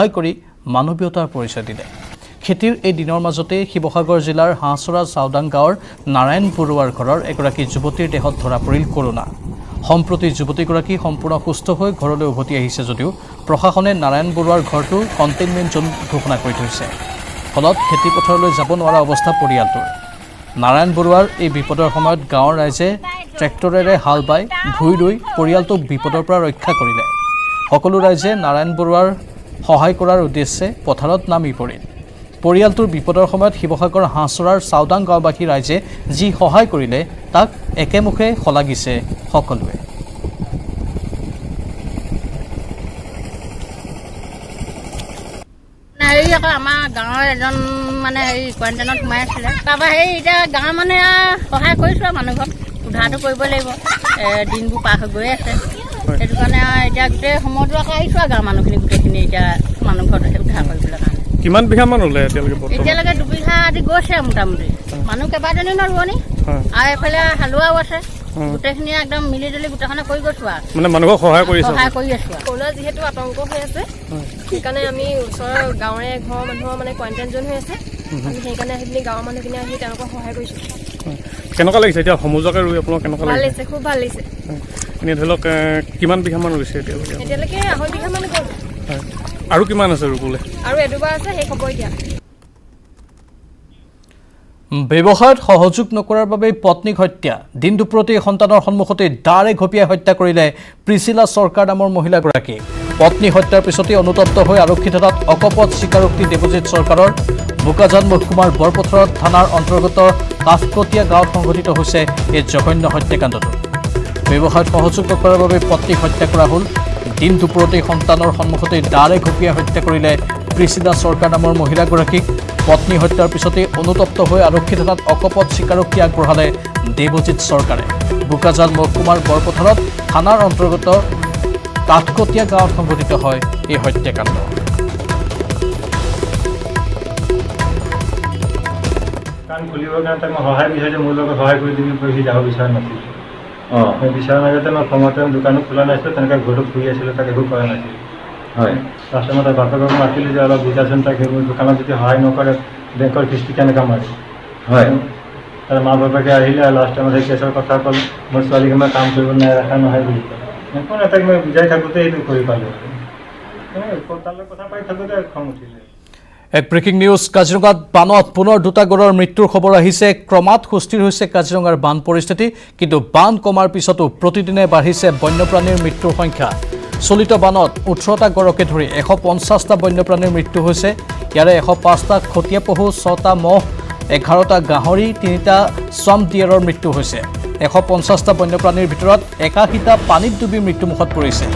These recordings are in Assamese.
সহায় কৰি মানৱীয়তাৰ পৰিচয় দিলে। খেতিৰ এই দিনৰ মাজতে শিৱসাগৰ জিলাৰ হাঁহচৰা চাওদাং গাঁৱৰ নাৰায়ণ বৰুৱাৰ ঘৰৰ এগৰাকী যুৱতীৰ দেহত ধৰা পৰিল কৰোনা। সম্প্ৰতি যুৱতীগৰাকী সম্পূৰ্ণ সুস্থ হৈ ঘৰলৈ উভতি আহিছে যদিও প্ৰশাসনে নাৰায়ণ বৰুৱাৰ ঘৰটো কণ্টেইনমেণ্ট জোন ঘোষণা কৰি থৈছে। ফলত খেতিপথাৰলৈ যাব নোৱাৰা অৱস্থা পৰিয়ালটোৰ। নাৰায়ণ বৰুৱাৰ এই বিপদৰ সময়ত গাঁৱৰ ৰাইজে ট্ৰেক্টৰেৰে হাল বাই ভূঁই ৰুই পৰিয়ালটোক বিপদৰ পৰা ৰক্ষা কৰিলে। সকলো ৰাইজে নাৰায়ণ বৰুৱাৰ সহায় কৰাৰ উদ্দেশ্যে পথাৰত নামি পৰিল। পৰিয়ালটোৰ বিপদৰ সময়ত শিৱসাগৰ হাঁহচৰাৰ চাওদাং গাঁওবাসী ৰাইজে যি সহায় কৰিলে তাক একেমুখে শলাগিছে সকলোৱে। আমাৰ গাঁৱৰ এজন মানে কোৱাৰেণ্টাইনত সোমাই আছিলে। তাৰপৰা এতিয়া গাঁৱৰ মানে সহায় কৰিছোঁ আৰু মানুহ ঘৰত উদ্ধাৰটো কৰিব লাগিব। দিনবোৰ পাৰ হৈ গৈ আছে, সেইটো কাৰণে এতিয়া গোটেই সময়টো আকৌ আহিছোঁ আৰু গাঁৱৰ মানুহখিনি গোটেইখিনি এতিয়া মানুহ ঘৰত উদ্ধাৰ কৰিবলৈ কাৰণে। কিমান বিঘামান ওলাই এতিয়ালৈকে? 2 বিঘা আদি গৈছে মোটামুটি। মানুহ কেইবাজনী ন ৰোৱনী আৰু এইফালে হালোৱাও আছে। গোটেইখিনি একদম মিলি জুলি গোটেইখনে কৰি গৈছো আৰু মানে মানুহক সহায় কৰি আছো। কৰোনা যিহেতু আতংক হৈ আছে, সেইকাৰণে আমি ওচৰৰ গাঁৱৰে ঘৰৰ মানুহৰ মানে কোৱাৰেণ্টাইন জোন হৈ আছে, আমি সেইকাৰণে সেইখিনি গাঁৱৰ মানুহখিনি আহি তেওঁলোকক সহায় কৰিছো। কেনেকুৱা লাগিছে এতিয়া সমজুৱাকে ৰুই আপোনাৰ কেনেকুৱা ভাল লাগিছে? খুব ভাল লাগিছে। এনেই ধৰি লওক কিমান বিঘামান ৰুইছে এতিয়ালৈকে? 2.5 বিঘামান গ'ল। আৰু কিমান আছে ৰুবলৈ? আৰু এডুবা আছে, সেই খবৰ এতিয়া। ব্যৱসায়ত সহযোগ নকৰাৰ বাবে পত্নীক হত্যা। দিন দুপৰতে সন্তানৰ সন্মুখতে দাৰে ঘপিয়াই হত্যা কৰিলে প্ৰিচিলা চৰকাৰ নামৰ মহিলাগৰাকী। পত্নী হত্যাৰ পিছতে অনুতপ্ত হৈ আৰক্ষী থানাত অকপট স্বীকাৰোক্তি দেৱজিৎ চৰকাৰৰ। বোকাজান মহকুমাৰ বৰপথাৰত থানাৰ অন্তৰ্গত কাফকটীয়া গাঁৱত সংঘটিত হৈছে এই জঘন্য হত্যাকাণ্ডটো। ব্যৱসায়ত সহযোগ নকৰাৰ বাবে পত্নীক হত্যা কৰা হ'ল। দিন দুপৰতে সন্তানৰ সন্মুখতে দাৰে ঘপিয়াই হত্যা কৰিলে প্ৰিচিলা চৰকাৰ নামৰ মহিলাগৰাকীক। পত্নী হত্যাৰ পিছতে অনুতপ্ত হৈ আৰক্ষী থানাত অকপট স্বীকাৰোক্তি আগবঢ়ালে দেৱজিৎ চৰকাৰে। বোকাজান মহকুমাৰ বৰপথাৰত থানাৰ অন্তৰ্গত কাঠকটীয়া গাঁৱত সংঘটিত হয় এই হত্যাকাণ্ড। কাণ খুলিবৰ কাৰণে তাক মই সহায় বিচাৰিছে, মোৰ লগত সহায় কৰি দিবি সি যাব বিচৰা নাছিল। মই বিচৰা নাগতে মই সময়তে দোকানো খোলা নাছিলোঁ, তেনেকৈ ঘৰতো ফুৰি আছিলোঁ, তাক একো কৰা নাছিল। হয়, লাষ্টত মই তাৰ বাপেকক মাতিলোঁ যে অলপ বুজাচোন, তাক সেইবোৰ দোকানত যদি সহায় নকৰে বেংকৰ কিস্তি কেনেকৈ মাৰে। হয়, তাৰ মা বাপেকে আহিলে আৰু লাষ্ট টাইমত সেই কেছৰ কথা ক'ল, মোৰ ছোৱালীক মই কাম কৰিব ৰখা নহয় বুলি কয়। একো নাই, তাক মই বুজাই থাকোঁতে এইটো কৰি পালোঁ। তাৰ লগত কথা পাতি থাকোঁতে খং উঠিলে। এক ব্ৰেকিং নিউজ। কাজিৰঙাত বানত পুনৰ 2টা গড়ৰ মৃত্যুৰ খবৰ আহিছে। ক্ৰমাৎ সুস্থিৰ হৈছে কাজিৰঙাৰ বান পৰিস্থিতি, কিন্তু বান কমাৰ পিছতো প্ৰতিদিনে বাঢ়িছে বন্যপ্ৰাণীৰ মৃত্যুৰ সংখ্যা। চলিত বানত 18টা গড়কে ধৰি 150টা বন্যপ্ৰাণীৰ মৃত্যু হৈছে। ইয়াৰে 105টা খতীয়া পহু, 6টা মহ, 11টা গাহৰি, 3টা স্বাম ডিয়াৰৰ মৃত্যু হৈছে। 150টা বন্যপ্ৰাণীৰ ভিতৰত 81টা পানীত ডুবি মৃত্যুমুখত পৰিছে।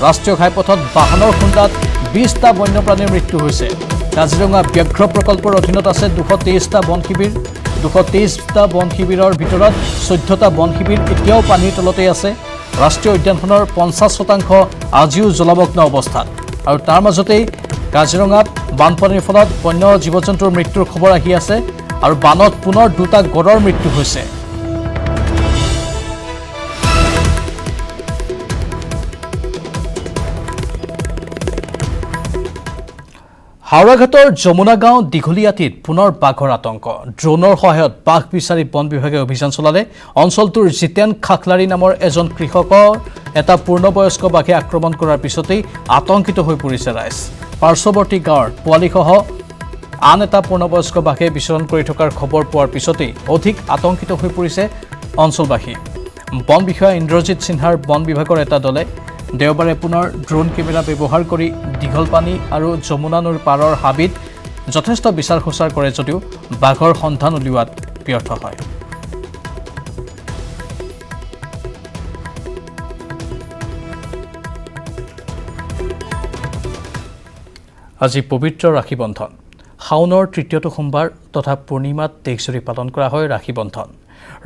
ৰাষ্ট্ৰীয় ঘাইপথত বাহনৰ খুন্দাত 20টা বন্যপ্ৰাণীৰ মৃত্যু হৈছে। কাজিৰঙা ব্যাঘ্ৰ প্ৰকল্পৰ অধীনত আছে 223টা বন শিবিৰ। 223টা বন শিবিৰৰ ভিতৰত 14টা বন শিবিৰ এতিয়াও পানীৰ তলতেই আছে। ৰাষ্ট্ৰীয় উদ্যানখনৰ 50% আজিও জলমগ্ন অৱস্থাত। আৰু তাৰ মাজতেই কাজিৰঙাত বানপানীৰ ফলত বন্য জীৱ জন্তুৰ মৃত্যুৰ খবৰ আহি আছে আৰু বানত পুনৰ 2টা গড়ৰ মৃত্যু হৈছে। হাওৰাঘাটৰ যমুনা গাঁও দীঘলীয়াতিত পুনৰ বাঘৰ আতংক। ড্ৰোনৰ সহায়ত বাঘ বিচাৰি বন বিভাগে অভিযান চলালে। অঞ্চলটোৰ জিতেন খাখলাৰী নামৰ এজন কৃষকৰ এটা পূৰ্ণবয়স্ক বাঘে আক্ৰমণ কৰাৰ পিছতেই আতংকিত হৈ পৰিছে ৰাইজ। পাৰ্শ্বৱৰ্তী গাঁৱৰ পোৱালিসহ আন এটা পূৰ্ণবয়স্ক বাঘে বিচৰণ কৰি থকাৰ খবৰ পোৱাৰ পিছতেই অধিক আতংকিত হৈ পৰিছে অঞ্চলবাসী। বন বিষয়া ইন্দ্ৰজিৎ সিনহাৰ বন বিভাগৰ এটা দলে দেওবাৰে পুনৰ ড্ৰোন কেমেৰা ব্যৱহাৰ কৰি দীঘলপানী আৰু যমুনা নৈৰ পাৰৰ হাবিত যথেষ্ট বিচাৰ খোচাৰ কৰে যদিও বাঘৰ সন্ধান উলিওৱাত ব্যৰ্থ হয়। আজি পবিত্ৰ ৰাখী বন্ধন। শাওনৰ 3য়টো সোমবাৰ তথা পূৰ্ণিমাত দেশজুৰি পালন কৰা হয় ৰাখী বন্ধন।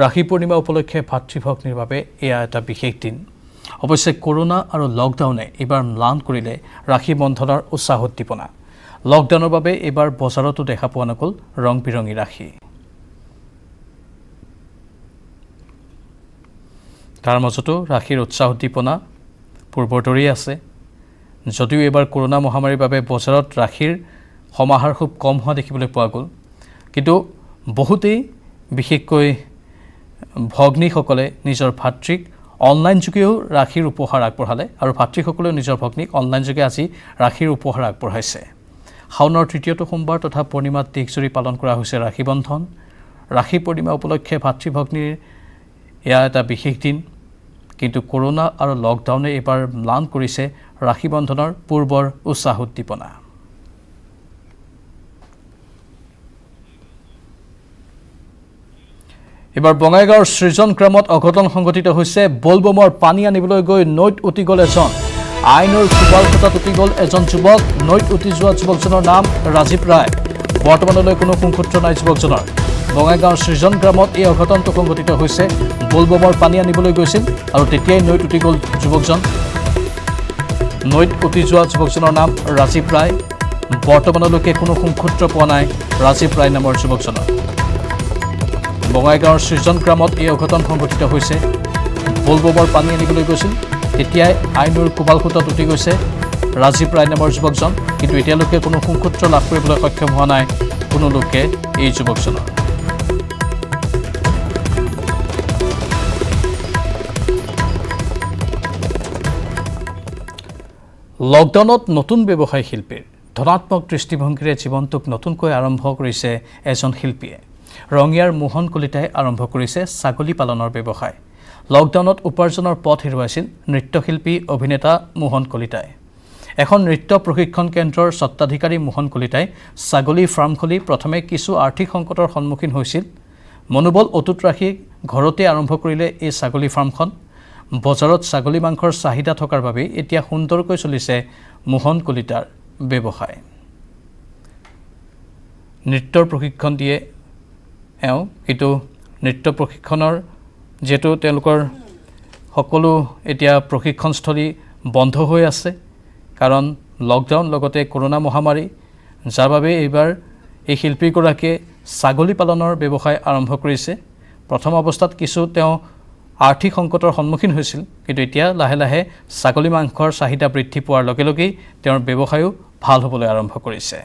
ৰাখী পূৰ্ণিমা উপলক্ষে ভাতৃভগ্নীৰ বাবে এয়া এটা বিশেষ দিন। অৱশ্যে কৰোনা আৰু লকডাউনে এইবাৰ ম্লান কৰিলে ৰাখী বন্ধনৰ উৎসাহ উদ্দীপনা। লকডাউনৰ বাবে এইবাৰ বজাৰতো দেখা পোৱা নগ'ল ৰং বিৰঙী ৰাখী। তাৰ মাজতো ৰাখীৰ উৎসাহ উদ্দীপনা পূৰ্বৰ দৰেই আছে। যদিও এইবাৰ কৰোনা মহামাৰীৰ বাবে বজাৰত ৰাখীৰ সমাহাৰ খুব কম হোৱা দেখিবলৈ পোৱা গ'ল কিন্তু বহুতেই বিশেষকৈ ভগ্নীসকলে নিজৰ ভাতৃক অনলাইন যোগেও ৰাখীৰ উপহাৰ আগবঢ়ালে আৰু ভাতৃসকলেও নিজৰ ভগ্নীক অনলাইন যোগে আজি ৰাখীৰ উপহাৰ আগবঢ়াইছে শাওনৰ ৩য়টো সোমবাৰ তথা পূৰ্ণিমাত দেশজুৰি পালন কৰা হৈছে ৰাখী বন্ধন ৰাখী পূৰ্ণিমা উপলক্ষে ভাতৃ ভগ্নীৰ এয়া এটা বিশেষ দিন কিন্তু কৰোনা আৰু লকডাউনে এইবাৰ ম্লান কৰিছে ৰাখী বন্ধনৰ পূৰ্বৰ উৎসাহ উদ্দীপনা এবাৰ বঙাইগাঁৱৰ সৃজন গ্ৰামত অঘটন সংঘটিত হৈছে বলবমৰ পানী আনিবলৈ গৈ নৈত উটি গ'ল এজন আইনৰ কোবাল খুঁটাত উটি গ'ল এজন যুৱক নৈত উটি যোৱা যুৱকজনৰ নাম ৰাজীৱ ৰায় বৰ্তমানলৈ কোনো সংসূত্ৰ নাই যুৱকজনৰ বঙাইগাঁৱৰ সৃজন গ্ৰামত এই অঘটনটো সংঘটিত হৈছে বলবমৰ পানী আনিবলৈ গৈছিল আৰু তেতিয়াই নৈত উটি গ'ল যুৱকজন নৈত উটি যোৱা যুৱকজনৰ নাম ৰাজীৱ ৰায় বৰ্তমানলৈকে কোনো সংসূত্ৰ পোৱা নাই ৰাজীৱ ৰায় নামৰ যুৱকজনৰ বঙাইগাঁৱৰ সৃজন গ্ৰামত এই অঘটন সংঘটিত হৈছে বলবমৰ পানী আনিবলৈ গৈছিল তেতিয়াই আইনৰ কোবাল খুঁটাত উটি গৈছে ৰাজীৱ ৰায় নামৰ যুৱকজন কিন্তু এতিয়ালৈকে কোনো সংসূত্ৰ লাভ কৰিবলৈ সক্ষম হোৱা নাই কোনো লোকে এই যুৱকজনৰ লকডাউনত নতুন ব্যৱসায় শিল্পীৰ ধনাত্মক দৃষ্টিভংগীৰে জীৱনটোক নতুনকৈ আৰম্ভ কৰিছে এজন শিল্পীয়ে ৰঙিয়াৰ মোহন কলিতাই আৰম্ভ কৰিছে ছাগলী পালনৰ ব্যৱসায় লকডাউনত উপাৰ্জনৰ পথ হেৰুৱাইছিল নৃত্যশিল্পী অভিনেতা মোহন কলিতাই এখন নৃত্য প্ৰশিক্ষণ কেন্দ্ৰৰ স্বত্বাধিকাৰী মোহন কলিতাই ছাগলী ফাৰ্ম খুলি প্ৰথমে কিছু আৰ্থিক সংকটৰ সন্মুখীন হৈছিল মনোবল অটুট ৰাখি ঘৰতে আৰম্ভ কৰিলে এই ছাগলী ফাৰ্মখন বজাৰত ছাগলী মাংসৰ চাহিদা থকাৰ বাবে এতিয়া সুন্দৰকৈ চলিছে মোহন কলিতাৰ ব্যৱসায় নৃত্যৰ প্ৰশিক্ষণ দিয়ে কিন্তু নৃত্য প্ৰশিক্ষণৰ যেটো তেওঁলোকৰ সকলো এতিয়া প্ৰশিক্ষণস্থলী বন্ধ হৈ আছে কাৰণ লকডাউন লগতে কৰোনা মহামাৰী যাৰ বাবে এইবাৰ এই শিল্পীগৰাকীয়ে ছাগলী পালনৰ ব্যৱসায় আৰম্ভ কৰিছে প্ৰথম অৱস্থাত কিছু তেওঁ আৰ্থিক সংকটৰ সন্মুখীন হৈছিল কিন্তু এতিয়া লাহে লাহে ছাগলী মাংসৰ চাহিদা বৃদ্ধি পোৱাৰ লগে লগেই তেওঁৰ ব্যৱসায়ও ভাল হ'বলৈ আৰম্ভ কৰিছে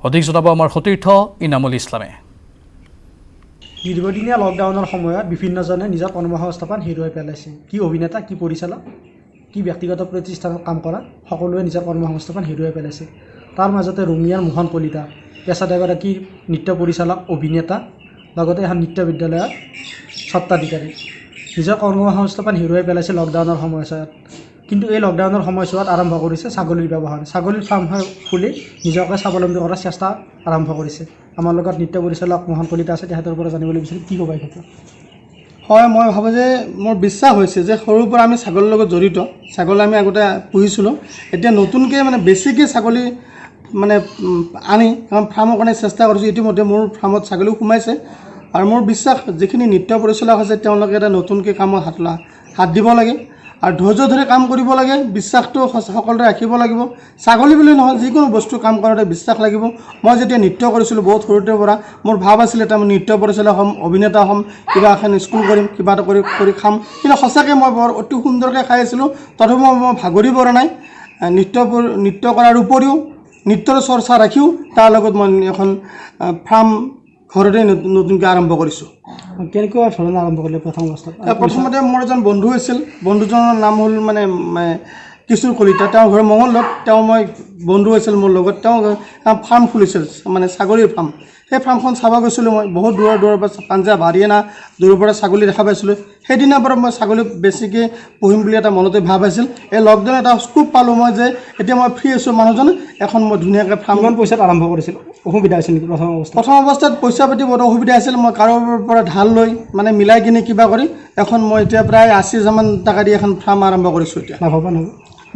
অধিক জনাব আমাৰ সতীৰ্থ ইনামুল ইছলামে দীৰ্ঘদিনীয়া লকডাউনৰ সময়ত বিভিন্নজনে নিজৰ কৰ্মসংস্থাপন হেৰুৱাই পেলাইছে কি অভিনেতা কি পৰিচালক কি ব্যক্তিগত প্ৰতিষ্ঠানত কাম কৰা সকলোৱে নিজৰ কৰ্মসংস্থাপন হেৰুৱাই পেলাইছে তাৰ মাজতে ৰঙিয়াৰ মোহন কলিতা পেছাত এগৰাকী নৃত্য পৰিচালক অভিনেতা লগতে এখন নৃত্য বিদ্যালয়ৰ স্বত্বাধিকাৰী নিজৰ কৰ্মসংস্থাপন হেৰুৱাই পেলাইছে লকডাউনৰ সময়ছোৱাত কিন্তু এই লকডাউনৰ সময়ছোৱাত আৰম্ভ কৰিছে ছাগলীৰ ব্যৱহাৰ ছাগলীৰ ফাৰ্ম খুলি নিজকে স্বাৱলম্বী কৰাৰ চেষ্টা আৰম্ভ কৰিছে আমাৰ লগত নৃত্য পৰিচালক মোহন কলিতা আছে তেখেতৰ পৰা জানিবলৈ বিচাৰিম কি ক'বা এই ক্ষেত্ৰত হয় মই ভাবোঁ যে মোৰ বিশ্বাস হৈছে যে সৰুৰ পৰা আমি ছাগলীৰ লগত জড়িত ছাগলী আমি আগতে পুহিছিলোঁ এতিয়া নতুনকৈ মানে বেছিকৈ ছাগলী মানে আনি ফাৰ্মৰ কাৰণে চেষ্টা কৰিছোঁ ইতিমধ্যে মোৰ ফাৰ্মত ছাগলী সোমাইছে আৰু মোৰ বিশ্বাস যিখিনি নৃত্য পৰিচালক আছে তেওঁলোকে এটা নতুনকৈ কামত হাত দিব লাগে আৰু ধৈৰ্য ধৰি কাম কৰিব লাগে বিশ্বাসটো সকলোৰে ৰাখিব লাগিব ছাগলী বুলি নহয় যিকোনো বস্তু কাম কৰোঁতে বিশ্বাস লাগিব মই যেতিয়া নৃত্য কৰিছিলোঁ বহুত সৰুতে পৰা মোৰ ভাৱ আছিলে এটা মই নৃত্য পৰিচালক হ'ম অভিনেতা হ'ম কিবা এখন স্কুল কৰিম কিবা এটা কৰি খাম কিন্তু সঁচাকৈ মই বৰ অতি সুন্দৰকৈ খাই আছিলোঁ তথাপিও মই ভাগৰি পৰা নাই নৃত্য কৰাৰ উপৰিও নৃত্যৰ চৰ্চা ৰাখিও তাৰ লগত মই এখন ফাৰ্ম ঘৰতে নতুনকৈ আৰম্ভ কৰিছোঁ কেনেকুৱা ধৰণে আৰম্ভ কৰিলে প্ৰথম অৱস্থাত প্ৰথমতে মোৰ এজন বন্ধু আছিল বন্ধুজনৰ নাম হ'ল মানে কিশোৰ কলিতা তেওঁৰ ঘৰ মঙলদৈত তেওঁ মই বন্ধু আছিল মোৰ লগত তেওঁ ফাৰ্ম খুলিছিল মানে ছাগলীৰ ফাৰ্ম সেই ফাৰ্মখন চাব গৈছিলোঁ মই বহুত দূৰৰ পৰা পাঞ্জাৱ হাৰিয়ানা দূৰৰ পৰা ছাগলী দেখা পাইছিলোঁ সেইদিনাৰ পৰা মই ছাগলী বেছিকৈ পুহিম বুলি এটা মনতে ভাৱ আছিল এই লকডাউন এটা স্কোপ পালোঁ মই যে এতিয়া মই ফ্ৰী আছোঁ মানুহজন এখন মই ধুনীয়াকৈ ফাৰ্মখন পইচাত আৰম্ভ কৰিছিলোঁ অসুবিধা আছিল নেকি প্ৰথম অৱস্থাত পইচা পাতি বৰ অসুবিধা আছিল মই কাৰোবাৰ পৰা ধাৰ লৈ মানে মিলাই কিনি কিবা কৰি এখন মই এতিয়া প্ৰায় ৮০,০০০ টকা দি এখন ফাৰ্ম আৰম্ভ কৰিছোঁ এতিয়া লাভৱান হ'ব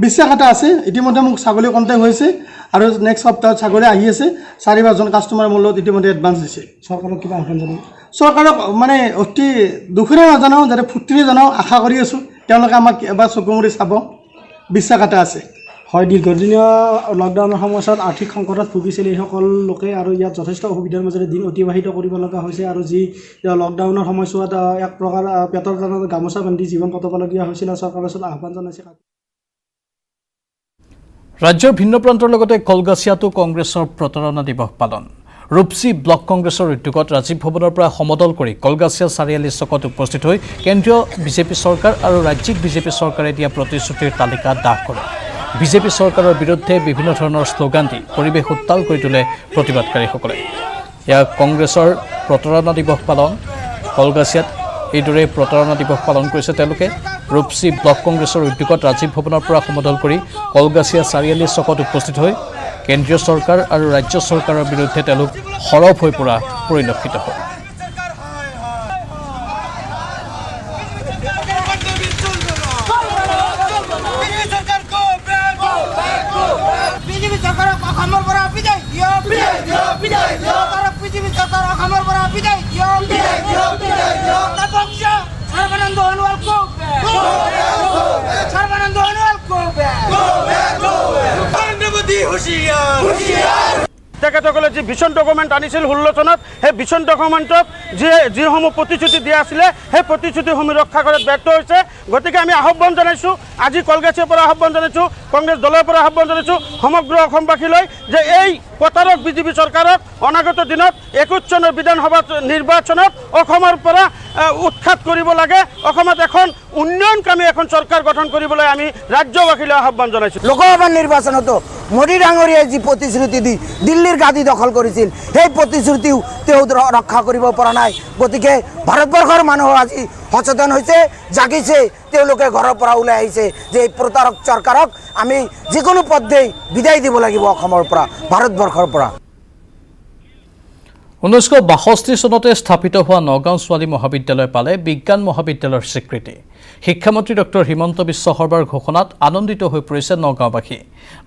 বিশ্বাস এটা আছে ইতিমধ্যে মোক ছাগলী কণ্টেক্ট হৈছে আৰু নেক্সট সপ্তাহত ছাগলী আহি আছে ৪-৫জন কাষ্টমাৰে মোৰ লগত ইতিমধ্যে এডভান্স দিছে চৰকাৰক কিবা আহ্বান জনাব চৰকাৰক মানে অতি দুখেৰে নাজানাওঁ যাতে ফূৰ্তিৰে জনাওঁ আশা কৰি আছোঁ তেওঁলোকে আমাক এবাৰ চকুমুৰি চাব বিশ্বাস এটা আছে হয়, দীৰ্ঘদিনীয়া লকডাউনৰ সময়ছোৱাত আৰ্থিক সংকটত ভুগিছিল এইসকল লোকে আৰু ইয়াত যথেষ্ট অসুবিধাৰ মাজেৰে দিন অতিবাহিত কৰিব লগা হৈছে আৰু যি লকডাউনৰ সময়ছোৱাত এক প্ৰকাৰ পেটৰ তলত গামোচা বান্ধি জীৱন কটাবলগীয়া হৈছিল আৰু চৰকাৰৰ ওচৰত আহ্বান জনাইছে। ৰাজ্যৰ ভিন্ন প্ৰান্তৰ লগতে কলগাছিয়াতো কংগ্ৰেছৰ প্ৰতাৰণা দিৱস পালন। ৰূপসী ব্লক কংগ্ৰেছৰ উদ্যোগত ৰাজীৱ ভৱনৰ পৰা সমদল কৰি কলগাছিয়া চাৰিআলি চকত উপস্থিত হৈ কেন্দ্ৰীয় বিজেপি চৰকাৰ আৰু ৰাজ্যিক বিজেপি চৰকাৰে দিয়া প্ৰতিশ্ৰুতিৰ তালিকা দাখ কৰে। বিজেপি চৰকাৰৰ বিৰুদ্ধে বিভিন্ন ধৰণৰ শ্লোগান দি পৰিৱেশ উত্তাল কৰি তোলে প্ৰতিবাদকাৰীসকলে। এয়া কংগ্ৰেছৰ প্ৰতাৰণা দিৱস পালন। কলগাছিয়াত এইদৰে প্ৰতাৰণা দিৱস পালন কৰিছে তেওঁলোকে। ৰূপসী ব্লক কংগ্ৰেছৰ উদ্যোগত ৰাজীৱ ভৱনৰ পৰা সমদল কৰি কলগাছিয়া চাৰিআলি চকত উপস্থিত হৈ কেন্দ্ৰীয় চৰকাৰ আৰু ৰাজ্য চৰকাৰৰ বিৰুদ্ধে তেওঁলোক সৰব হৈ পৰা পৰিলক্ষিত হয়। তেখেতসকলে যি ভিছন ডকুমেণ্ট আনিছিল 16 চনত সেই ভিছন ডকুমেণ্টত যিসমূহ প্ৰতিশ্ৰুতি দিয়া আছিলে সেই প্ৰতিশ্ৰুতিসমূহ ৰক্ষা কৰাত ব্যৰ্থ হৈছে। গতিকে আমি আহ্বান জনাইছোঁ, আজি কলগাছিয়াৰ পৰা আহ্বান জনাইছোঁ, কংগ্ৰেছ দলৰ পৰা আহ্বান জনাইছোঁ সমগ্ৰ অসমবাসীলৈ যে এই প্ৰতাৰক বিজেপি চৰকাৰক অনাগত দিনত 21 চনৰ বিধানসভা নিৰ্বাচনত অসমৰ পৰা উৎখাত কৰিব লাগে। অসমত এখন উন্নয়নকামী এখন চৰকাৰ গঠন কৰিবলৈ আমি ৰাজ্যবাসীলৈ আহ্বান জনাইছোঁ। লোকসভা নিৰ্বাচনতো মোদী ডাঙৰীয়াই যি প্ৰতিশ্ৰুতি দি দিল্লীৰ গাদী দখল কৰিছিল সেই প্ৰতিশ্ৰুতিও তেওঁ ৰক্ষা কৰিব পৰা নাই। গতিকে ভাৰতবৰ্ষৰ মানুহ আজি সচেতন হৈছে, জাগিছে, তেওঁলোকে ঘৰৰ পৰা ওলাই আহিছে যে এই প্ৰতাৰক চৰকাৰক আমি যিকোনো পদ্ধতি বিদায় দিব লাগিব অসমৰ পৰা, ভাৰতবৰ্ষৰ পৰা। 1962 চনতে স্থাপিত হোৱা নগাঁও ছোৱালী মহাবিদ্যালয় পালে বিজ্ঞান মহাবিদ্যালয়ৰ স্বীকৃতি। শিক্ষামন্ত্ৰী ডক্টৰ হিমন্ত বিশ্ব শৰ্মাৰ ঘোষণাত আনন্দিত হৈ পৰিছে নগাঁওবাসী।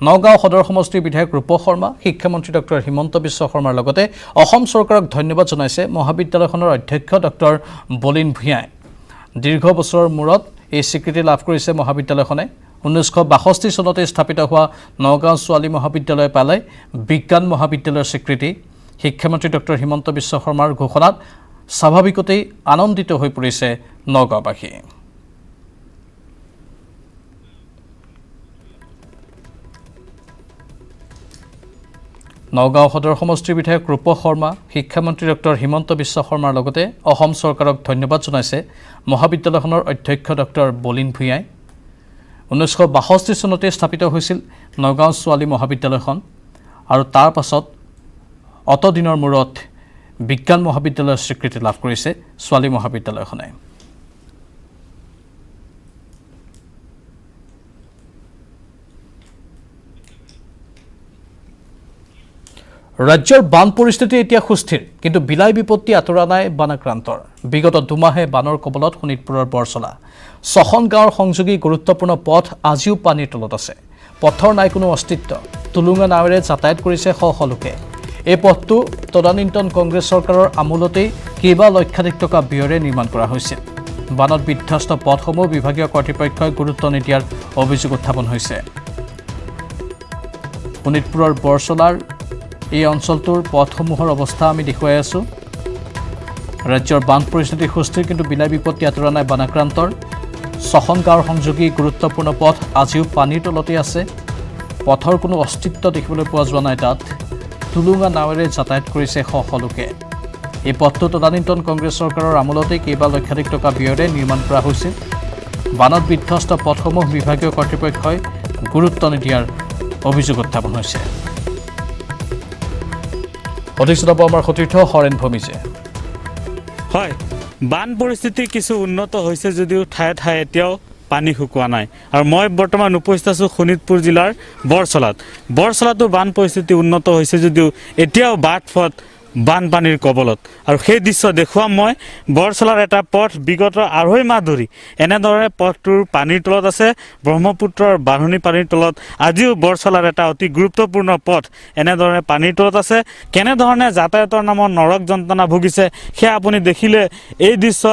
নগাঁও সদৰ সমষ্টিৰ বিধায়ক ৰূপ শৰ্মা, শিক্ষামন্ত্ৰী ডক্টৰ হিমন্ত বিশ্ব শৰ্মাৰ লগতে অসম চৰকাৰক ধন্যবাদ জনাইছে মহাবিদ্যালয়খনৰ অধ্যক্ষ ডক্টৰ বলিন ভূঞাই। দীৰ্ঘ বছৰৰ মূৰত এই স্বীকৃতি লাভ কৰিছে মহাবিদ্যালয়খনে। 1962 চনতে স্থাপিত হোৱা নগাঁও ছোৱালী মহাবিদ্যালয় পালে বিজ্ঞান মহাবিদ্যালয়ৰ স্বীকৃতি। শিক্ষামন্ত্ৰী ডক্টৰ হিমন্ত বিশ্ব শৰ্মাৰ ঘোষণাত স্বাভাৱিকতেই আনন্দিত হৈ পৰিছে নগাঁওবাসী। নগাঁও সদৰ সমষ্টিৰ বিধায়ক ৰূপ শৰ্মা, শিক্ষামন্ত্ৰী ডক্টৰ হিমন্ত বিশ্ব শৰ্মাৰ লগতে অসম চৰকাৰক ধন্যবাদ জনাইছে মহাবিদ্যালয়খনৰ অধ্যক্ষ ডক্টৰ বলিন ভূঞাই। 1962 চনতে স্থাপিত হৈছিল নগাঁও ছোৱালী মহাবিদ্যালয়খন আৰু তাৰ পাছত অতদিনৰ মূৰত বিজ্ঞান মহাবিদ্যালয়ৰ স্বীকৃতি লাভ কৰিছে ছোৱালী মহাবিদ্যালয়খনে। ৰাজ্যৰ বান পৰিস্থিতি এতিয়া সুস্থিৰ, কিন্তু বিলাই বিপত্তি আঁতৰা নাই বানাক্ৰান্তৰ। বিগত দুমাহে বানৰ কবলত শোণিতপুৰৰ বৰচলা 6খন গাঁৱৰ সংযোগী গুৰুত্বপূৰ্ণ পথ আজিও পানীৰ তলত আছে। পথৰ নাই কোনো অস্তিত্ব। টুলুঙা নাৱেৰে যাতায়াত কৰিছে শ শ লোকে। এই পথটো তদানীন্তন কংগ্ৰেছ চৰকাৰৰ আমোলতেই কেইবা লক্ষাধিক টকা ব্যয়েৰে নিৰ্মাণ কৰা হৈছিল। বানত বিধ্বস্ত পথসমূহ বিভাগীয় কৰ্তৃপক্ষই গুৰুত্ব নিদিয়াৰ অভিযোগ উত্থাপন হৈছে। শোণিতপুৰৰ বৰচলাৰ এই অঞ্চলটোৰ পথসমূহৰ অৱস্থা আমি দেখুৱাই আছোঁ। ৰাজ্যৰ বান পৰিস্থিতি সুস্থিৰ, কিন্তু বিলাই বিপত্তি আঁতৰা নাই বানাক্ৰান্তৰ। 6খন গাঁৱৰ সংযোগী গুৰুত্বপূৰ্ণ পথ আজিও পানীৰ তলতেই আছে। পথৰ কোনো অস্তিত্ব দেখিবলৈ পোৱা যোৱা নাই তাত। টুলুঙা নাৱেৰে যাতায়াত কৰিছে শ শ লোকে। এই পথটো তদানীন্তন কংগ্ৰেছ চৰকাৰৰ আমোলতেই কেইবা লক্ষাধিক টকা ব্যয়েৰে নিৰ্মাণ কৰা হৈছিল। বানত বিধ্বস্ত পথসমূহ বিভাগীয় কৰ্তৃপক্ষই গুৰুত্ব নিদিয়াৰ অভিযোগ উত্থাপন হৈছে। অধিক জনাব আমাৰ সতীৰ্থ হৰেণ ভূমিজে। হয়, বান পৰিস্থিতি কিছু উন্নত হৈছে যদিও ঠায়ে ঠায়ে এতিয়াও পানী শুকোৱা নাই। আৰু মই বৰ্তমান উপস্থিত আছোঁ শোণিতপুৰ জিলাৰ বৰচলাত। বৰচলাতো বান পৰিস্থিতি উন্নত হৈছে যদিও এতিয়াও বাট পথ বানপানীৰ কবলত। আৰু সেই দৃশ্য দেখুৱাম মই। বৰচলাৰ এটা পথ বিগত 2.5 মাহ ধৰি এনেদৰে পথটোৰ পানীৰ তলত আছে। ব্ৰহ্মপুত্ৰৰ বাঢ়নি পানীৰ তলত আজিও বৰচলাৰ এটা অতি গুৰুত্বপূৰ্ণ পথ এনেদৰে পানীৰ তলত আছে। কেনেধৰণে যাতায়াতৰ নামত নৰক যন্ত্ৰণা ভুগিছে সেয়া আপুনি দেখিলে এই দৃশ্য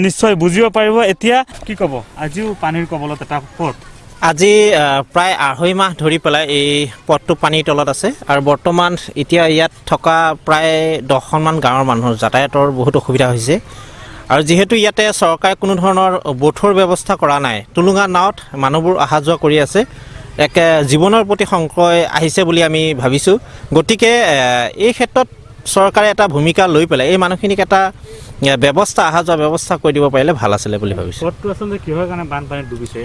নিশ্চয় বুজিব পাৰিব। এতিয়া কি ক'ব, আজিও পানীৰ কবলত এটা পথ। আজি প্ৰায় 2.5 মাহ ধৰি পেলাই এই পথটো পানীৰ তলত আছে আৰু বৰ্তমান এতিয়া ইয়াত থকা প্ৰায় 10খনমান গাঁৱৰ মানুহৰ যাতায়াতৰ বহুত অসুবিধা হৈছে আৰু যেহেতু ইয়াতে চৰকাৰে কোনো ধৰণৰ বোটৰ ব্যৱস্থা কৰা নাই, টুলুঙা নাৱত মানুহবোৰ অহা যোৱা কৰি আছে, এক জীৱনৰ প্ৰতি সংশয় আহিছে বুলি আমি ভাবিছোঁ। গতিকে এই ক্ষেত্ৰত চৰকাৰে এটা ভূমিকা লৈ পেলাই এই মানুহখিনিক এটা ব্যৱস্থা অহা যোৱা ব্যৱস্থা কৰি দিব পাৰিলে ভাল আছিলে বুলি ভাবিছোঁ। পথটো আচলতে কিহৰ কাৰণে বানপানীত ডুবিছে?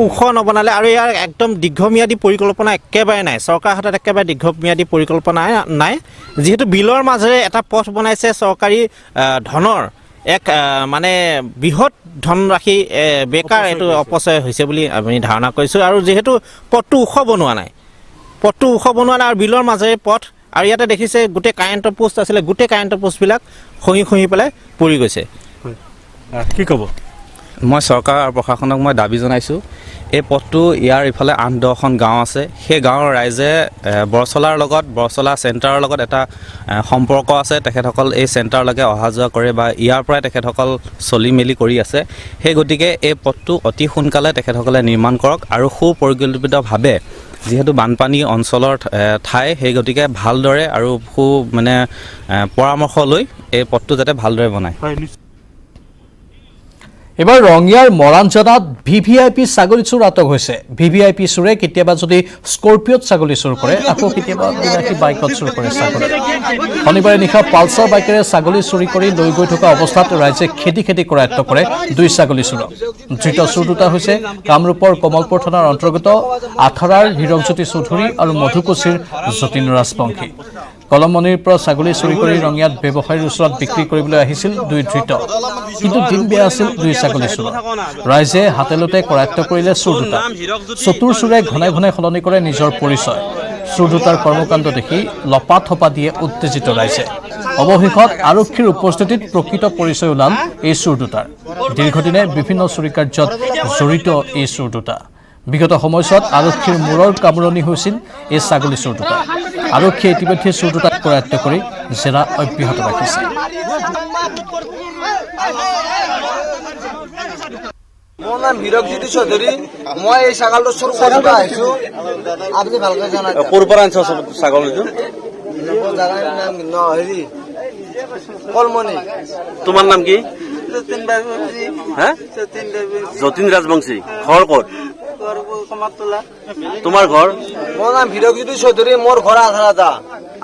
ওখ নবনালে আৰু ইয়াৰ একদম দীৰ্ঘম্যাদী পৰিকল্পনা একেবাৰে নাই, চৰকাৰৰ হাতত একেবাৰে দীৰ্ঘম্যাদী পৰিকল্পনা নাই। যিহেতু বিলৰ মাজেৰে এটা পথ বনাইছে, চৰকাৰী ধনৰ এক মানে বৃহৎ ধনৰাশি বেকাৰ এইটো অপচয় হৈছে বুলি আমি ধাৰণা কৰিছোঁ। আৰু যিহেতু পথটো ওখ বনোৱা নাই আৰু বিলৰ মাজেৰে পথ, আৰু ইয়াতে দেখিছে গোটেই কাৰেণ্টৰ পোষ্ট আছিলে, গোটেই কাৰেণ্টৰ পোষ্টবিলাক খহি পেলাই পৰি গৈছে। কি ক'ব? মই চৰকাৰ আৰু প্ৰশাসনক মই দাবী জনাইছোঁ, এই পথটো ইয়াৰ ইফালে 8-10খন গাঁও আছে, সেই গাঁৱৰ ৰাইজে বৰচলা চেণ্টাৰৰ লগত এটা সম্পৰ্ক আছে। তেখেতসকল এই চেণ্টাৰলৈকে অহা যোৱা কৰে বা ইয়াৰ পৰাই তেখেতসকল চলি মেলি কৰি আছে। সেই গতিকে এই পথটো অতি সোনকালে তেখেতসকলে নিৰ্মাণ কৰক আৰু সুপৰিকল্পিতভাৱে, যিহেতু বানপানী অঞ্চলৰ ঠাই, সেই গতিকে ভালদৰে আৰু পৰামৰ্শ লৈ এই পথটো যাতে ভালদৰে বনায়। এবাৰ ৰঙিয়াৰ মৰাণজানাত VVIP ছাগলী চোৰ আটক হৈছে। VVIP চোৰে কেতিয়াবা যদি স্কৰ্পিঅ'ত ছাগলী চোৰ কৰে, আকৌ কেতিয়াবা বিলাসী বাইকত চোৰ কৰে ছাগলী। শনিবাৰে নিশা পালচাৰ বাইকেৰে ছাগলী চুৰি কৰি লৈ গৈ থকা অৱস্থাত ৰাইজে খেদি কৰায়ত্ব কৰে 2 ছাগলী চোৰক। ধৃত চোৰ দুটা হৈছে কামৰূপৰ কমলপুৰ থানাৰ অন্তৰ্গত আথাৰাৰ হীৰকজ্যোতি চৌধুৰী আৰু মধুকুছিৰ যতীন ৰাজবংশী। কলমমণিৰ পৰা ছাগলী চুৰি কৰি ৰঙিয়াত ব্যৱসায়ীৰ ওচৰত বিক্ৰী কৰিবলৈ আহিছিল 2 ধৃত, কিন্তু দিন বেয়া আছিল 2 ছাগলী চোৰ। ৰাইজে হাতেলোতে কৰায়ত্ব কৰিলে চোৰ দুটা। চতুৰ চোৰে ঘনে সলনি কৰে নিজৰ পৰিচয়। চোৰ দুটাৰ কৰ্মকাণ্ড দেখি লপা থপা দিয়ে উত্তেজিত ৰাইজে। অৱশেষত আৰক্ষীৰ উপস্থিতিত প্ৰকৃত পৰিচয় ওলাল এই চোৰ দুটাৰ। দীৰ্ঘদিনে বিভিন্ন চুৰি কাৰ্যত জড়িত এই চোৰ দুটা। বিগত সময়ছোৱাত আৰক্ষীৰ মূৰৰ কামোৰণি হৈছিল এই ছাগলী চোৰ দুটা। আৰক্ষীয়ে ইতিমধ্যে চোৰ দুটাক কৰায়ত্ব কৰি জেৰা অব্যাহত ৰাখিছে। মোৰ নাম হীৰকজ্যোতি চৌধুৰী, মই এই ছাগলটো চুৰ কৰিব আহিছোঁ। আপুনি ভালকৈ জনাই ক'ৰ পৰা আনিছ ছাগলটো? কলমনি। তোমাৰ নাম কি? যতীন ৰাজবংশী। ঘৰ ক'ত? তোমাৰ ঘৰ? মোৰ নাম হীৰকজ্যোতি চৌধুৰী, মোৰ ঘৰ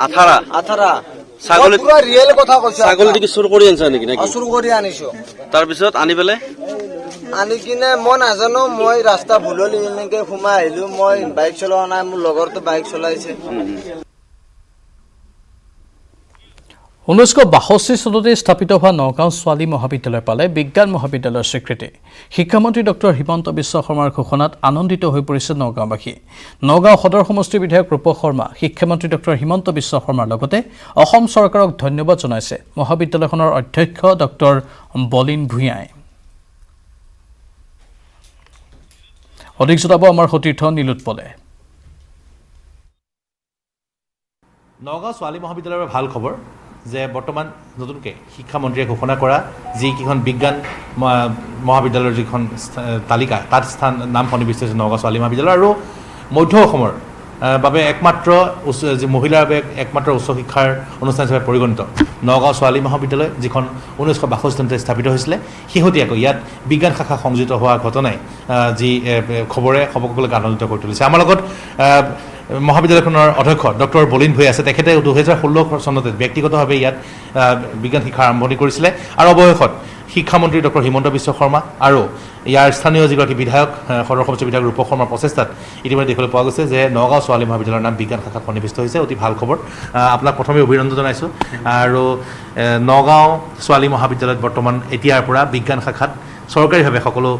আথাৰা। ছাগলী ৰিয়েল কথা কৈছো। ছাগলী কি চুৰ কৰি আনিছা নেকি? চুৰ কৰি আনিছো। তাৰপিছত আনি পেলাই আনি কিনে মই নাজানো, মই ৰাস্তা ভুল হ'ল এনেকে সোমাই আহিলো। মই বাইক চলোৱা নাই, মোৰ লগৰটো বাইক চলাইছে। 1962 চনতে স্থাপিত হোৱা নগাঁও ছোৱালী মহাবিদ্যালয় পালে বিজ্ঞান মহাবিদ্যালয়ৰ স্বীকৃতি। শিক্ষামন্ত্ৰী ডক্টৰ হিমন্ত বিশ্ব শৰ্মাৰ ঘোষণাত আনন্দিত হৈ পৰিছে নগাঁওবাসী। নগাঁও সদৰ সমষ্টিৰ বিধায়ক ৰূপক শৰ্মা শিক্ষামন্ত্ৰী ডক্টৰ হিমন্ত বিশ্ব শৰ্মাৰ লগতে অসম চৰকাৰক ধন্যবাদ জনাইছে মহাবিদ্যালয়খনৰ অধ্যক্ষ ডক্টৰ বলিন ভূঞাই। অধিক জনাব আমাৰ সতীৰ্থ নীলোৎ পলে। নগাঁও ছোৱালী মহাবিদ্যালয়ৰ ভাল খবৰ যে বৰ্তমান নতুনকৈ শিক্ষামন্ত্ৰীয়ে ঘোষণা কৰা যিকেইখন বিজ্ঞান মহাবিদ্যালয়ৰ যিখন তালিকা তাত নাম সন্নিৱিষ্ট হৈছে নগাঁও ছোৱালী মহাবিদ্যালয় আৰু মধ্য অসমৰ বাবে একমাত্ৰ মহিলাৰ বাবে একমাত্ৰ উচ্চ শিক্ষাৰ অনুষ্ঠান হিচাপে পৰিগণিত নগাঁও ছোৱালী মহাবিদ্যালয়, যিখন 1962 চনতে স্থাপিত হৈছিলে। শেহতীয়াকৈ ইয়াত বিজ্ঞান শাখা সংযোজিত হোৱা ঘটনাই যি খবৰে সকলোকে আনন্দিত কৰি তুলিছে। আমাৰ লগত মহাবিদ্যালয়খনৰ অধ্যক্ষ ডক্টৰ বলিন ভূঞা আছে। তেখেতে 2016 চনতে ব্যক্তিগতভাৱে ইয়াত বিজ্ঞান শিক্ষা আৰম্ভণি কৰিছিলে আৰু অৱশেষত শিক্ষামন্ত্ৰী ডক্টৰ হিমন্ত বিশ্ব শৰ্মা আৰু ইয়াৰ স্থানীয় যিগৰাকী বিধায়ক সদৰ সমষ্টিৰ বিধায়ক ৰূপক শৰ্মাৰ প্ৰচেষ্টাত ইতিমধ্যে দেখিবলৈ পোৱা গৈছে যে নগাঁও ছোৱালী মহাবিদ্যালয়ৰ নাম বিজ্ঞান শাখাত সন্নিৱিষ্ট হৈছে। অতি ভাল খবৰ। আপোনাক প্ৰথমে অভিনন্দন জনাইছোঁ। আৰু নগাঁও ছোৱালী মহাবিদ্যালয়ত বৰ্তমান এতিয়াৰ পৰা বিজ্ঞান শাখাত চৰকাৰীভাৱে সকলো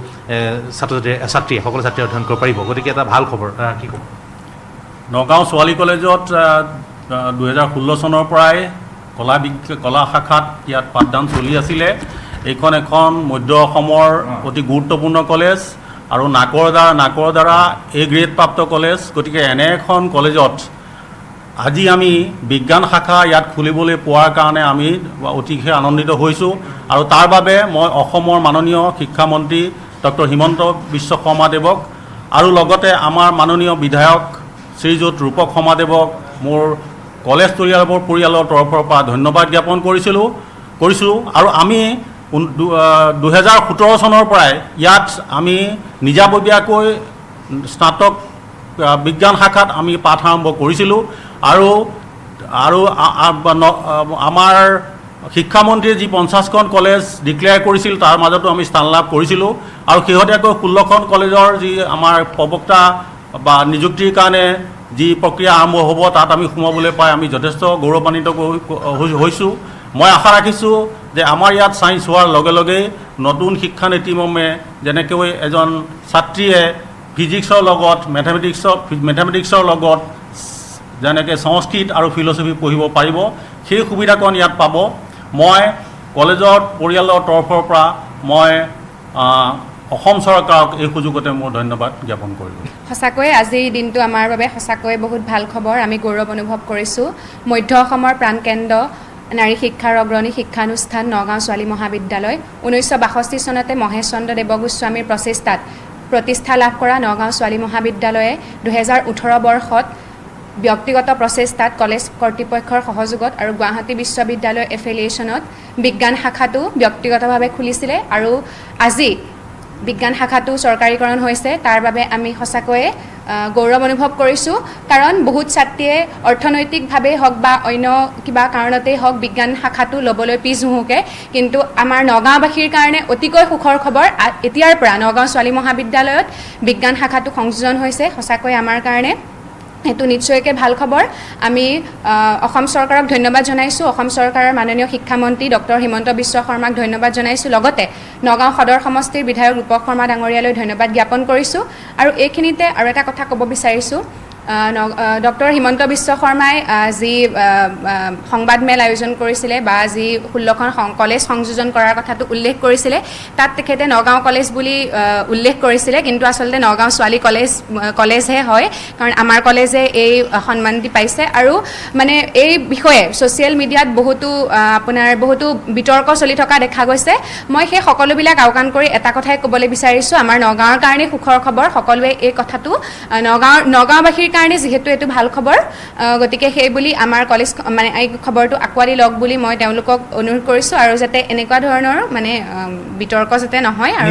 ছাত্ৰীয়ে অধ্যয়ন কৰিব পাৰিব, গতিকে এটা ভাল খবৰ। কি ক'ব? নগাঁও ছোৱালী কলেজত 2016 চনৰ পৰাই কলা শাখাত ইয়াত পাঠদান চলি আছিলে। এইখন এখন মধ্য অসমৰ অতি গুৰুত্বপূৰ্ণ কলেজ আৰু নাকৰ দ্বাৰা A গ্ৰেড প্ৰাপ্ত কলেজ। গতিকে এনে এখন কলেজত আজি আমি বিজ্ঞান শাখা ইয়াত খুলিবলৈ পোৱাৰ কাৰণে আমি অতিশয় আনন্দিত হৈছোঁ আৰু তাৰ বাবে মই অসমৰ মাননীয় শিক্ষামন্ত্ৰী ডক্টৰ হিমন্ত বিশ্ব শৰ্মাদেৱক আৰু লগতে আমাৰ মাননীয় বিধায়ক শ্ৰীযুত ৰূপক সমাদেৱক মোৰ কলেজ পৰিয়ালৰ তৰফৰ পৰা ধন্যবাদ জ্ঞাপন কৰিছোঁ আৰু আমি 2017 চনৰ পৰাই ইয়াত আমি নিজাববীয়াকৈ স্নাতক বিজ্ঞান শাখাত আমি পাঠ আৰম্ভ কৰিছিলোঁ আৰু আমাৰ শিক্ষামন্ত্ৰীয়ে যি 50খন কলেজ ডিক্লেয়াৰ কৰিছিল তাৰ মাজতো আমি স্থান লাভ কৰিছিলোঁ আৰু শেহতীয়াকৈ 16খন কলেজৰ যি আমাৰ প্ৰবক্তা বা নিযুক্তিৰ কাৰণে যি প্ৰক্ৰিয়া আৰম্ভ হ'ব তাত আমি সোমাবলৈ পাই আমি যথেষ্ট গৌৰৱান্বিত হৈছোঁ মই আশা ৰাখিছোঁ যে আমাৰ ইয়াত ছায়েন্স হোৱাৰ লগে লগে নতুন শিক্ষানীতি মৰ্মে যেনেকৈ এজন ছাত্ৰীয়ে ফিজিক্সৰ লগত মেথামেটিক্সৰ লগত যেনেকৈ সংস্কৃত আৰু ফিলচফি পঢ়িব পাৰিব সেই সুবিধাকণ ইয়াত পাব মই কলেজৰ পৰিয়ালৰ তৰফৰ পৰা মই অসম চৰকাৰক এই সুযোগতে মোৰ ধন্যবাদ জ্ঞাপন কৰিলোঁ সঁচাকৈ আজিৰ দিনটো আমাৰ বাবে সঁচাকৈ বহুত ভাল খবৰ আমি গৌৰৱ অনুভৱ কৰিছোঁ মধ্য অসমৰ প্ৰাণকেন্দ্ৰ নাৰী শিক্ষাৰ অগ্ৰণী শিক্ষানুষ্ঠান নগাঁও ছোৱালী মহাবিদ্যালয় 1962 চনতে মহেশ চন্দ্ৰ দেৱগোস্বামীৰ প্ৰচেষ্টাত প্ৰতিষ্ঠা লাভ কৰা নগাঁও ছোৱালী মহাবিদ্যালয়ে 2018 বৰ্ষত ব্যক্তিগত প্ৰচেষ্টাত কলেজ কৰ্তৃপক্ষৰ সহযোগত আৰু গুৱাহাটী বিশ্ববিদ্যালয়ৰ এফিলিয়েশ্যনত বিজ্ঞান শাখাটো ব্যক্তিগতভাৱে খুলিছিলে আৰু আজি বিজ্ঞান শাখাটো চৰকাৰীকৰণ হৈছে তাৰ বাবে আমি সঁচাকৈয়ে গৌৰৱ অনুভৱ কৰিছোঁ কাৰণ বহুত ছাত্ৰীয়ে অৰ্থনৈতিকভাৱে হওক বা অন্য কিবা কাৰণতেই হওক বিজ্ঞান শাখাটো ল'বলৈ পিছ হুহুকে কিন্তু আমাৰ নগাঁওবাসীৰ কাৰণে অতিকৈ সুখৰ খবৰ এতিয়াৰ পৰা নগাঁও ছোৱালী মহাবিদ্যালয়ত বিজ্ঞান শাখাটো সংযোজন হৈছে সঁচাকৈ আমাৰ কাৰণে এইটো নিশ্চয়কৈ ভাল খবৰ আমি অসম চৰকাৰক ধন্যবাদ জনাইছোঁ অসম চৰকাৰৰ মাননীয় শিক্ষামন্ত্ৰী ডক্টৰ হিমন্ত বিশ্ব শৰ্মাক ধন্যবাদ জনাইছোঁ লগতে নগাঁও সদৰ সমষ্টিৰ বিধায়ক ৰূপক শৰ্মা ডাঙৰীয়ালৈ ধন্যবাদ জ্ঞাপন কৰিছোঁ আৰু এইখিনিতে আৰু এটা কথা ক'ব বিচাৰিছোঁ ডক্টৰ হিমন্ত বিশ্ব শৰ্মাই যি সংবাদমেল আয়োজন কৰিছিলে বা যি 16খন কলেজ সংযোজন কৰাৰ কথাটো উল্লেখ কৰিছিলে তাত তেখেতে নগাঁও কলেজ বুলি উল্লেখ কৰিছিলে কিন্তু আচলতে নগাঁও ছোৱালী কলেজহে হয় কাৰণ আমাৰ কলেজে এই সন্মানটি পাইছে আৰু মানে এই বিষয়ে ছ'চিয়েল মিডিয়াত বহুতো বিতৰ্ক চলি থকা দেখা গৈছে মই সেই সকলোবিলাক আওকাণ কৰি এটা কথাই ক'বলৈ বিচাৰিছোঁ আমাৰ নগাঁৱৰ কাৰণে সুখৰ খবৰ সকলোৱে এই কথাটো নগাঁওবাসীৰ কাৰণে যেহেতু এইটো ভাল খবৰ গতিকে সেই বুলি আমাৰ কলেজ মানে এই খবৰটো আঁকোৱালি লওক বুলি মই তেওঁলোকক অনুৰোধ কৰিছোঁ আৰু যাতে এনেকুৱা ধৰণৰ মানে বিতৰ্ক যাতে নহয় আৰু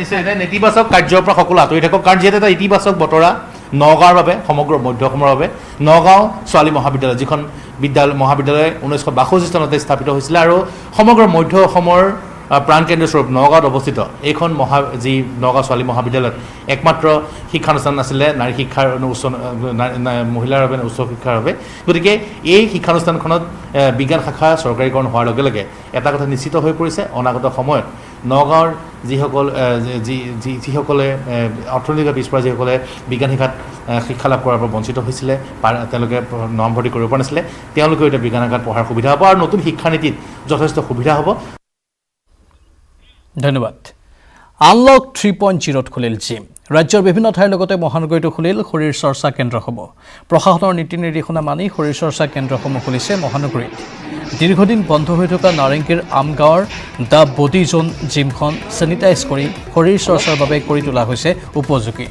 নিশ্চয় নেতিবাচক কাৰ্যৰ পৰা সকলো আঁতৰি থাকক কাৰণ যিহেতু এটা ইতিবাচক বতৰা নগাঁৱৰ বাবে সমগ্ৰ মধ্য অসমৰ বাবে নগাঁও ছোৱালী মহাবিদ্যালয় যিখন মহাবিদ্যালয় 1962 চনতে স্থাপিত হৈছিলে আৰু সমগ্ৰ মধ্য অসমৰ প্ৰাণকেন্দ্ৰস্বৰূপ নগাঁৱত অৱস্থিত এইখন যি নগাঁও ছোৱালী মহাবিদ্যালয়ত একমাত্ৰ শিক্ষানুষ্ঠান আছিলে নাৰী শিক্ষাৰ মহিলাৰ বাবে উচ্চ শিক্ষাৰ বাবে গতিকে এই শিক্ষানুষ্ঠানখনত বিজ্ঞান শাখা চৰকাৰীকৰণ হোৱাৰ লগে লগে এটা কথা নিশ্চিত হৈ পৰিছে অনাগত সময়ত নগাঁৱৰ যিসকলে অৰ্থনৈতিক পিছপৰা যিসকলে বিজ্ঞান শাখাত শিক্ষা লাভ কৰাৰ পৰা বঞ্চিত হৈছিলে তেওঁলোকে নামভৰ্তি কৰিব পৰা নাছিলে তেওঁলোকেও এতিয়া বিজ্ঞান শাখাত পঢ়াৰ সুবিধা হ'ব আৰু নতুন শিক্ষানীতিত যথেষ্ট সুবিধা হ'ব ধন্যবাদ আনলক 3.0 খুলিল জিম ৰাজ্যৰ বিভিন্ন ঠাইৰ লগতে মহানগৰীতো খুলিল শৰীৰ চৰ্চা কেন্দ্ৰ হ'ব প্ৰশাসনৰ নীতি নিৰ্দেশনা মানি শৰীৰ চৰ্চা কেন্দ্ৰসমূহ খুলিছে মহানগৰীত দীৰ্ঘদিন বন্ধ হৈ থকা নাৰেংগীৰ আমগাঁৱৰ দ্য বডি জোন জিমখন চেনিটাইজ কৰি শৰীৰ চৰ্চাৰ বাবে কৰি তোলা হৈছে উপযোগী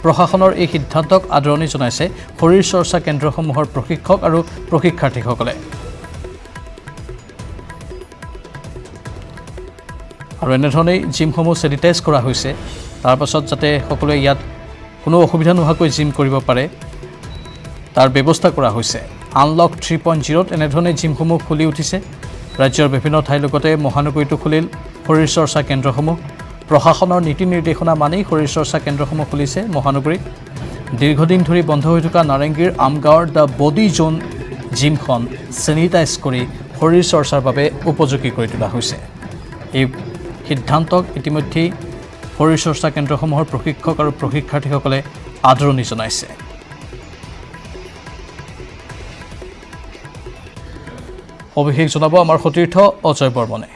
প্ৰশাসনৰ এই সিদ্ধান্তক আদৰণি জনাইছে শৰীৰ চৰ্চা কেন্দ্ৰসমূহৰ প্ৰশিক্ষক আৰু প্ৰশিক্ষাৰ্থীসকলে আৰু এনেধৰণেই জিমসমূহ চেনিটাইজ কৰা হৈছে তাৰ পাছত যাতে সকলোৱে ইয়াত কোনো অসুবিধা নোহোৱাকৈ জিম কৰিব পাৰে তাৰ ব্যৱস্থা কৰা হৈছে আনলক 3.0 এনেধৰণে জিমসমূহ খুলি উঠিছে ৰাজ্যৰ বিভিন্ন ঠাইৰ লগতে মহানগৰীতো খুলিল শৰীৰ চৰ্চা কেন্দ্ৰসমূহ প্ৰশাসনৰ নীতি নিৰ্দেশনা মানি শৰীৰ চৰ্চা কেন্দ্ৰসমূহ খুলিছে মহানগৰীত দীৰ্ঘদিন ধৰি বন্ধ হৈ থকা নাৰেংগীৰ আমগাঁৱৰ দ্য বডি জোন জিমখন চেনিটাইজ কৰি শৰীৰ চৰ্চাৰ বাবে উপযোগী কৰি তোলা হৈছে এই সিদ্ধান্তক ইতিমধ্যেই শৰীৰ চৰ্চা কেন্দ্ৰসমূহৰ প্ৰশিক্ষক আৰু প্ৰশিক্ষাৰ্থীসকলে আদৰণি জনাইছে অভিষেক জনাব আমাৰ সতীৰ্থ অজয় বৰ্মনে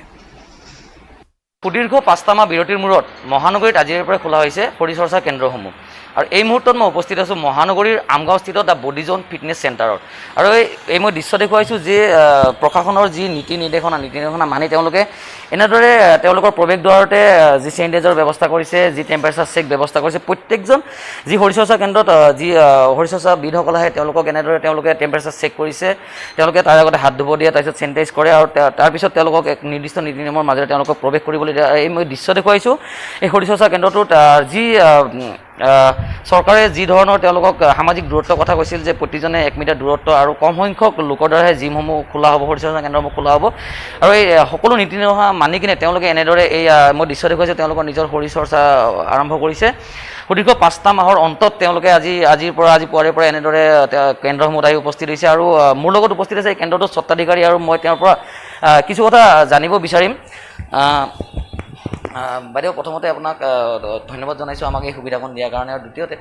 সুদীৰ্ঘ 5টা মাহ বিৰতিৰ মূৰত মহানগৰীত আজিৰে পৰা খোলা হৈছে শৰীৰ চৰ্চা কেন্দ্ৰসমূহ আৰু এই মুহূৰ্তত মই উপস্থিত আছোঁ মহানগৰীৰ আমগাঁওস্থিত দ্য বডি জোন ফিটনেছ চেণ্টাৰত আৰু এই মই দৃশ্য দেখুৱাইছোঁ যে প্ৰশাসনৰ যি নীতি নিৰ্দেশনা মানি তেওঁলোকে এনেদৰে তেওঁলোকৰ প্ৰৱেশ দ্বাৰতে যি চেনিটাইজাৰ ব্যৱস্থা কৰিছে, যি টেম্পাৰেচাৰ চেক ব্যৱস্থা কৰিছে, প্ৰত্যেকজন যি শৰীৰ চৰ্চা কেন্দ্ৰত যি শৰীৰ চৰ্চাবিদসকল আহে তেওঁলোকক এনেদৰে তেওঁলোকে টেম্পাৰেচাৰ চেক কৰিছে, তেওঁলোকে তাৰ আগতে হাত ধুব দিয়ে, তাৰপিছত চেনিটাইজ কৰে আৰু তাৰপিছত তেওঁলোকক এক নিৰ্দিষ্ট নীতি নিয়মৰ মাজেৰে তেওঁলোকক প্ৰৱেশ কৰিবলৈ দিয়ে। এই মই দৃশ্য দেখুৱাইছোঁ এই শৰীৰ চৰ্চা কেন্দ্ৰটোত যি চৰকাৰে যি ধৰণৰ তেওঁলোকক সামাজিক দূৰত্বৰ কথা কৈছিল যে প্ৰতিজনে 1 মিটাৰ দূৰত্ব আৰু কম সংখ্যক লোকৰ দ্বাৰাহে জিমসমূহ খোলা হ'ব, শৰীৰ চৰ্চা কেন্দ্ৰসমূহ খোলা হ'ব আৰু এই সকলো নীতি নিয়ম মানি কিনে তেওঁলোকে এনেদৰে এই মই দৃশ্য দেখুৱাইছোঁ তেওঁলোকৰ নিজৰ শৰীৰ চৰ্চা আৰম্ভ কৰিছে। সুদীৰ্ঘ 5টা মাহৰ অন্তত তেওঁলোকে আজিৰ পৰা পুৱাৰে পৰা এনেদৰে কেন্দ্ৰসমূহত আহি উপস্থিত হৈছে আৰু মোৰ লগত উপস্থিত আছে এই কেন্দ্ৰটোৰ স্বত্বাধিকাৰী আৰু মই তেওঁৰ পৰা কিছু কথা জানিব বিচাৰিম। বাইদেউ, প্ৰথমতে আপোনাক ধন্যবাদ জনাইছোঁ আমাক এই সুবিধাকণ দিয়াৰ কাৰণে, আৰু দ্বিতীয়তে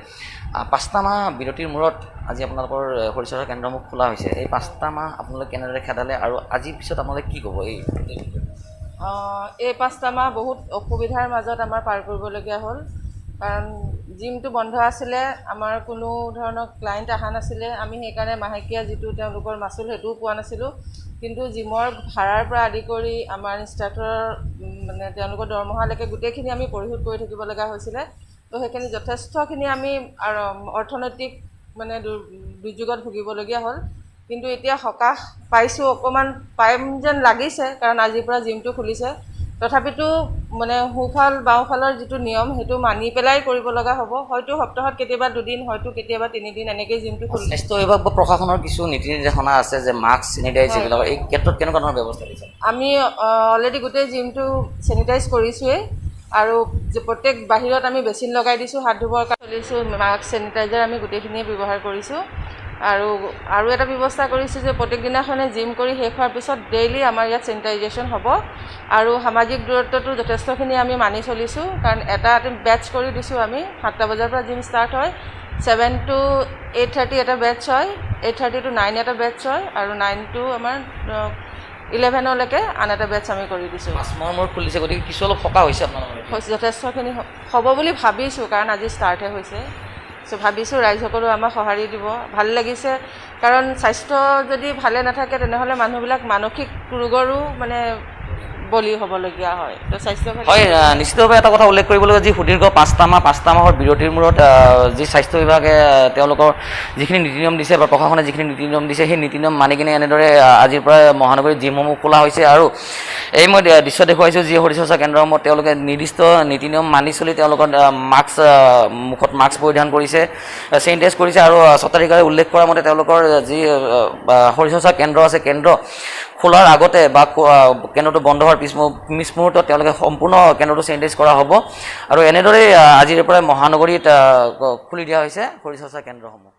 5টা মাহ বিৰতিৰ মূৰত আজি আপোনালোকৰ শৰীৰ চৰ্চা কেন্দ্ৰসমূহ খোলা হৈছে। এই 5টা মাহ আপোনালোকে কেনেদৰে খেদালে আৰু আজিৰ পিছত আপোনালোকে কি ক'ব? এই 5টা মাহ বহুত অসুবিধাৰ মাজত আমাৰ পাৰ কৰিবলগীয়া হ'ল, কাৰণ জিমটো বন্ধ আছিলে, আমাৰ কোনো ধৰণৰ ক্লাইণ্ট অহা নাছিলে, আমি সেইকাৰণে মাহেকীয়া যিটো তেওঁলোকৰ মাচুল সেইটোও পোৱা নাছিলোঁ। কিন্তু জিমৰ ভাড়াৰ পৰা আদি কৰি আমাৰ ইনষ্ট্ৰাক্টৰৰ মানে তেওঁলোকৰ দৰমহালৈকে গোটেইখিনি আমি পৰিশোধ কৰি থাকিব লগা হৈছিলে। তো সেইখিনি যথেষ্টখিনি আমি অৰ্থনৈতিক মানে দুৰ্যোগত ভুগিবলগীয়া হ'ল। কিন্তু এতিয়া সকাহ পাইছোঁ, অকণমান পাৰিম যেন লাগিছে, কাৰণ আজিৰ পৰা জিমটো খুলিছে। তথাপিতো মানে সোঁফাল বাওঁফালৰ যিটো নিয়ম সেইটো মানি পেলাই কৰিব লগা হ'ব। হয়তো সপ্তাহত কেতিয়াবা 2 দিন, হয়তো কেতিয়াবা 3 দিন এনেকৈ জিমটো খুলিছে। স্বাস্থ্য বিভাগ বা প্ৰশাসনৰ কিছু নীতি নিৰ্দেশনা আছে যে মাস্ক, চেনিটাইজ এইবিলাক, এই ক্ষেত্ৰত কেনেকুৱা ধৰণৰ ব্যৱস্থা দিছে? আমি অলৰেডি গোটেই জিমটো চেনিটাইজ কৰিছোঁৱেই আৰু প্ৰত্যেক বাহিৰত আমি বেচিন লগাই দিছোঁ, হাত ধুবৰ কাৰণে চলিছোঁ, মাস্ক, চেনিটাইজাৰ আমি গোটেইখিনিয়ে ব্যৱহাৰ কৰিছোঁ। আৰু এটা ব্যৱস্থা কৰিছোঁ যে প্ৰত্যেক দিনাখনে জিম কৰি শেষ হোৱাৰ পিছত ডেইলি আমাৰ ইয়াত চেনিটাইজেশ্যন হ'ব আৰু সামাজিক দূৰত্বটো যথেষ্টখিনি আমি মানি চলিছোঁ, কাৰণ এটা বেটছ কৰি দিছোঁ আমি। 7টা বজাৰ পৰা জিম ষ্টাৰ্ট হয়, 7 to 8:30 এটা বেটছ হয়, 8:30 to 9 এটা বেটছ হয় আৰু 9 to আমাৰ 11লৈকে আন এটা বেটছ আমি কৰি দিছোঁ। 5 মাহৰ মূৰত খুলিছে, গতিকে কিছু অলপ সকাহ হৈছে আপোনালোকৰ? যথেষ্টখিনি হ'ব বুলি ভাবিছোঁ, কাৰণ আজি ষ্টাৰ্টহে হৈছে। চ' ভাবিছোঁ ৰাইজসকলেও আমাক সঁহাৰি দিব। ভাল লাগিছে, কাৰণ স্বাস্থ্য যদি ভালে নাথাকে তেনেহ'লে মানুহবিলাক মানসিক ৰোগৰো মানে বলি হ'বলগীয়া হয়। তো স্বাস্থ্য হয়, নিশ্চিতভাৱে এটা কথা উল্লেখ কৰিবলগীয়া, যি সুদীৰ্ঘ 5টা মাহৰ বিৰতিৰ মূৰত যি স্বাস্থ্য বিভাগে তেওঁলোকৰ যিখিনি নীতি নিয়ম দিছে বা প্ৰশাসনে যিখিনি নীতি নিয়ম দিছে সেই নীতি নিয়ম মানি কিনে এনেদৰে আজিৰ পৰা মহানগৰীৰ জিমসমূহ খোলা হৈছে। আৰু এই মই দৃশ্য দেখুৱাইছোঁ যি শৰীৰ চৰ্চা কেন্দ্ৰসমূহত তেওঁলোকে নিৰ্দিষ্ট নীতি নিয়ম মানি চলি তেওঁলোকৰ মুখত মাস্ক পৰিধান কৰিছে, চেনিটাইজ কৰিছে আৰু স্বত্বাধিকাৰে উল্লেখ কৰা মতে তেওঁলোকৰ যি শৰীৰ চৰ্চা কেন্দ্ৰ আছে, কেন্দ্ৰ খোলাৰ আগতে বা কেন্দ্ৰটো বন্ধ হোৱাৰ পিছ মুহূৰ্তত তেওঁলোকে সম্পূৰ্ণ কেন্দ্ৰটো চেনিটাইজ কৰা হ'ব আৰু এনেদৰে আজিৰ পৰা মহানগৰীত খুলি দিয়া হৈছে শৰীৰ চৰ্চা কেন্দ্ৰসমূহ।